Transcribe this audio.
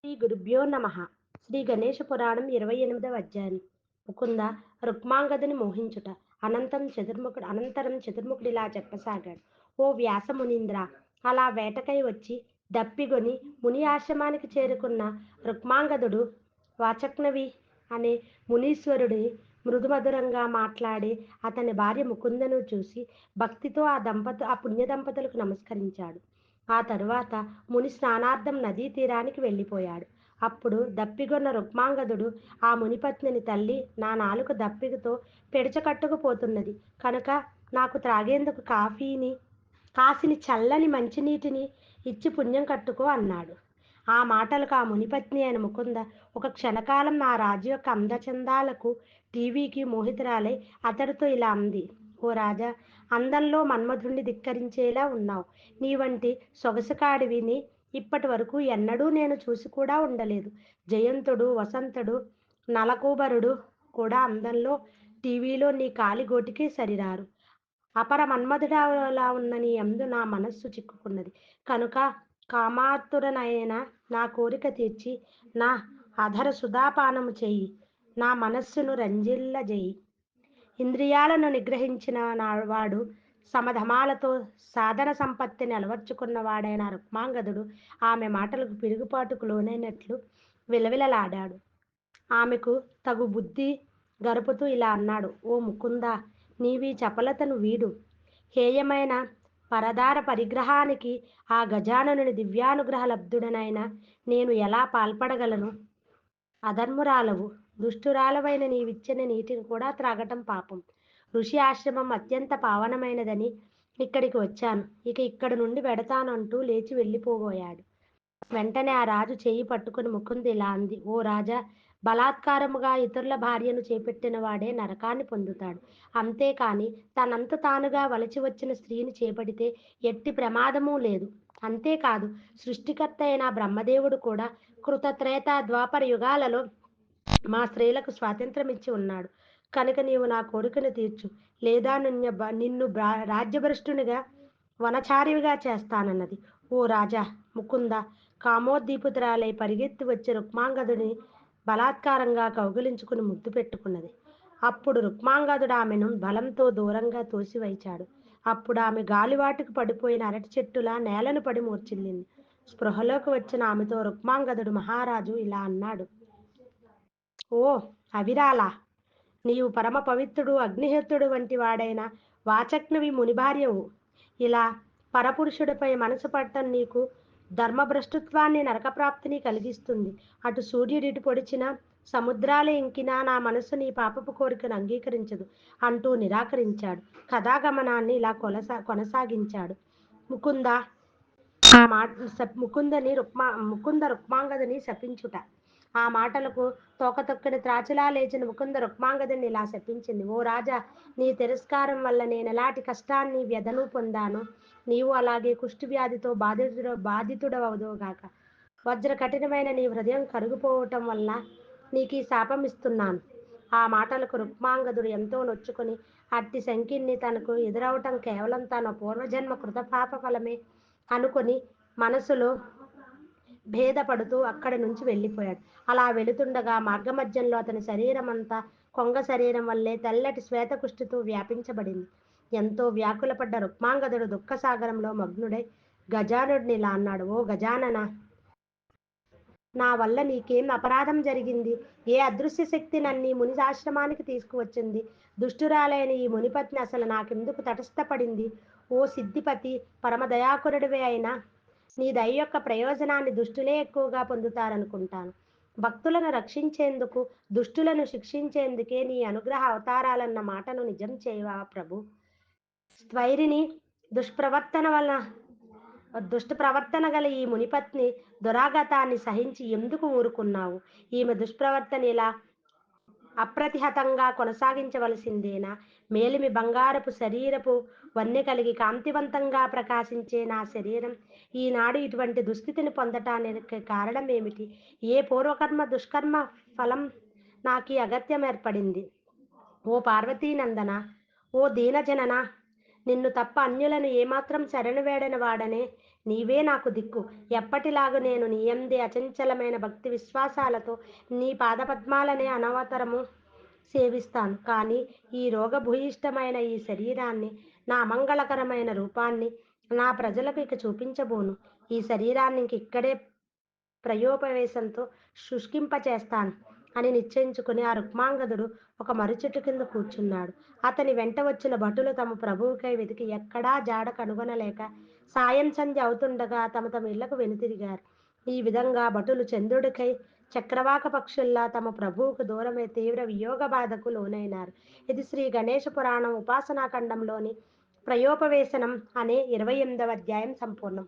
శ్రీ గురుభ్యో నమ. శ్రీ గణేష పురాణం 28వ అధ్యాయం. ముకుంద రుక్మాంగదుని మోహించుట. అనంతరం చతుర్ముఖుడిలా చెప్పసాగాడు. ఓ వ్యాసమునీంద్ర, అలా వేటకై వచ్చి దప్పిగొని ముని ఆశ్రమానికి చేరుకున్న రుక్మాంగదుడు వాచక్నవి అనే మునీశ్వరుడి మృదుమధురంగా మాట్లాడే అతని భార్య ముకుందను చూసి భక్తితో ఆ పుణ్య దంపతులకు నమస్కరించాడు. ఆ తరువాత ముని స్నానార్థం నదీ తీరానికి వెళ్ళిపోయాడు. అప్పుడు దప్పిగొన్న రుక్మాంగదుడు ఆ మునిపత్నిని, తల్లి, నా నాలుక దప్పికతో పెడచకట్టుకుపోతున్నది కనుక నాకు త్రాగేందుకు కాసిని చల్లని మంచినీటిని ఇచ్చి పుణ్యం కట్టుకో అన్నాడు. ఆ మాటలకు ఆ మునిపత్ని అయిన ముకుంద ఒక క్షణకాలం నా రాజు యొక్క అందచందాలకు, టీవీకి మోహితురాలై అతడితో ఇలా అంది. ఓ రాజా, అందంలో మన్మధుణ్ణి ధిక్కరించేలా ఉన్నావు. నీ వంటి సొగసుకాడివిని ఇప్పటి వరకు ఎన్నడూ నేను చూసి కూడా ఉండలేదు. జయంతుడు, వసంతుడు, నలకూబరుడు కూడా అందంలో టీవీలో నీ కాలిగోటికి సరిరారు. అపర మన్మధుడలా ఉన్న నీ యందు నా మనస్సు చిక్కుకున్నది కనుక కామాతురనైన నా కోరిక తీర్చి నా అధర సుధాపానము చెయ్యి, నా మనస్సును రంజిల్లజేయి. ఇంద్రియాలను నిగ్రహించిన వాడు, సమధమాలతో సాధన సంపత్తిని అలవర్చుకున్నవాడైన రుక్మాంగదుడు ఆమె మాటలకు పిరుగుపాటుకు లోనైనట్లు విలవిలలాడాడు. ఆమెకు తగు బుద్ధి గరుపుతూ ఇలా అన్నాడు. ఓ ముకుంద, నీవీ చపలతను వీడు. హేయమైన పరదార పరిగ్రహానికి ఆ గజాననుని దివ్యానుగ్రహ లబ్ధుడనైన నేను ఎలా పాల్పడగలను? అధర్మురాలవు, దుష్టురాలవైన నీవిచ్చిన నీటిని కూడా త్రాగటం పాపం. ఋషి ఆశ్రమం అత్యంత పావనమైనదని ఇక్కడికి వచ్చాను. ఇక్కడి నుండి వెడతానంటూ లేచి వెళ్ళిపోబోయాడు. వెంటనే ఆ రాజు చేయి పట్టుకుని ముకుంది ఇలా అంది. ఓ రాజా, బలాత్కారముగా ఇతరుల భార్యను చేపట్టిన వాడే నరకాన్ని పొందుతాడు. అంతేకాని తనంత తానుగా వలచి వచ్చిన స్త్రీని చేపడితే ఎట్టి ప్రమాదమూ లేదు. అంతేకాదు, సృష్టికర్త అయిన బ్రహ్మదేవుడు కూడా కృతత్రేత ద్వాపర యుగాలలో మా స్త్రీలకు స్వాతంత్రం ఇచ్చి ఉన్నాడు. కనుక నీవు నా కోరికను తీర్చు, లేదా నిన్ను రాజ్యభ్రష్టునిగా వనచారివిగా చేస్తానన్నది. ఓ రాజా, ముకుంద కామోద్దీపుతురాలై పరిగెత్తి వచ్చి రుక్మాంగదుని బలాత్కారంగా కౌగిలించుకుని ముద్దు పెట్టుకున్నది. అప్పుడు రుక్మాంగదుడు ఆమెను బలంతో దూరంగా తోసివైచాడు. అప్పుడు ఆమె గాలివాటుకు పడిపోయిన అరటి చెట్టులా నేలను పడి మూర్ఛిల్లింది. స్పృహలోకి వచ్చిన ఆమెతో రుక్మాంగదుడు మహారాజు ఇలా అన్నాడు. ఓ అవిరాలా, నీవు పరమ పవిత్రుడు, అగ్నిహోత్రుడు వంటి వాడైన వాచక్నవి మునిభార్యవు. ఇలా పరపురుషుడిపై మనసు పట్టం నీకు ధర్మభ్రష్టుత్వాన్ని, నరకప్రాప్తిని కలిగిస్తుంది. అటు సూర్యుడిటు పొడిచిన, సముద్రాలే ఇంకినా నా మనసు నీ పాపపు కోరికను అంగీకరించదు అంటూ నిరాకరించాడు. కథాగమనాన్ని ఇలా కొనసాగించాడు. ముకుంద ఆ మాట ముకుంద రుక్మాంగదుని శపించుట. ఆ మాటలకు తోకతొక్కిన త్రాచులా లేచిన ముకుంద రుక్మాంగదుని ఇలా శపించింది. ఓ రాజా, నీ తిరస్కారం వల్ల నేను ఎలాంటి కష్టాన్ని, వ్యధను పొందాను, నీవు అలాగే కుష్టి వ్యాధితో బాధితుడవదుగాక. వజ్ర కఠినమైన నీ హృదయం కరుగుపోవటం వల్ల నీకు ఈ శాపం ఇస్తున్నాను. ఆ మాటలకు రుక్మాంగదుడు ఎంతో నొచ్చుకొని అట్టి శంకిని తనకు ఎదురవటం కేవలం తన పూర్వజన్మ కృతపాప ఫలమే అనుకొని మనసులో భేదపడుతూ అక్కడి నుంచి వెళ్ళిపోయాడు. అలా వెళుతుండగా మార్గమధ్యంలో అతని శరీరం అంతా కొంగ శరీరం వల్లే తెల్లటి శ్వేతకుష్టితో వ్యాపించబడింది. ఎంతో వ్యాకులపడ్డ రుక్మాంగదుడు దుఃఖసాగరంలో మగ్నుడై గజానుడిని ఇలా అన్నాడు. ఓ గజానన, నా వల్ల నీకేం అపరాధం జరిగింది? ఏ అదృశ్య శక్తి నన్ను ముని ఆశ్రమానికి తీసుకువచ్చింది? దుష్టురాలైన ఈ మునిపత్ని అసలు నాకెందుకు తటస్థపడింది? ఓ సిద్ధిపతి, పరమదయాకురుడివే అయినా నీ దయ యొక్క ప్రయోజనాన్ని దుష్టులే ఎక్కువగా పొందుతారనుకుంటాను. భక్తులను రక్షించేందుకు, దుష్టులను శిక్షించేందుకే నీ అనుగ్రహ అవతారాలన్న మాటను నిజం చేయవా ప్రభు? స్త్వైరిని దుష్ట ప్రవర్తన గల ఈ మునిపత్ని దురాగతాన్ని సహించి ఎందుకు ఊరుకున్నావు? ఈమె దుష్ప్రవర్తన ఇలా అప్రతిహతంగా కొనసాగించవలసిందేనా? మేలిమి బంగారపు శరీరపు వన్నె కలిగి కాంతివంతంగా ప్రకాశించే నా శరీరం ఈనాడు ఇటువంటి దుస్థితిని పొందటానికి కారణం ఏమిటి? ఏ పూర్వకర్మ దుష్కర్మ ఫలం నాకు ఈ అగత్యం ఏర్పడింది? ఓ పార్వతీనందన, ఓ దీనజనన, నిన్ను తప్ప అన్యులను ఏమాత్రం శరణు వేడని వాడనే నీవే నాకు దిక్కు. ఎప్పటిలాగు నేను నీయందే అచంచలమైన భక్తి విశ్వాసాలతో నీ పాదపద్మాలనే అనవతరము సేవిస్తాను. కానీ ఈ రోగభూయిష్టమైన ఈ శరీరాన్ని, నా అమంగళకరమైన రూపాన్ని నా ప్రజలకు ఇక చూపించబోను. ఈ శరీరాన్ని ఇంక ఇక్కడే ప్రయోపవేశంతో శుష్కింపచేస్తాను అని నిశ్చయించుకుని ఆ రుక్మాంగదుడు ఒక మర్రిచెట్టు కింద కూర్చున్నాడు. అతని వెంట వచ్చిన భటులు తమ ప్రభువుకై వెతికి ఎక్కడా జాడ కనుగొనలేక సాయం సంధ్య అవుతుండగా తమ తమ ఇళ్లకు వెనుతిరిగారు. ఈ విధంగా భటులు చంద్రుడికై చక్రవాక పక్షుల్లా తమ ప్రభువుకు దూరమై తీవ్ర వియోగ బాధకు లోనైనారు. ఇది శ్రీ గణేశ పురాణం ఉపాసనా ఖండంలోని ప్రయోపవేశనం అనే 28వ అధ్యాయం సంపూర్ణం.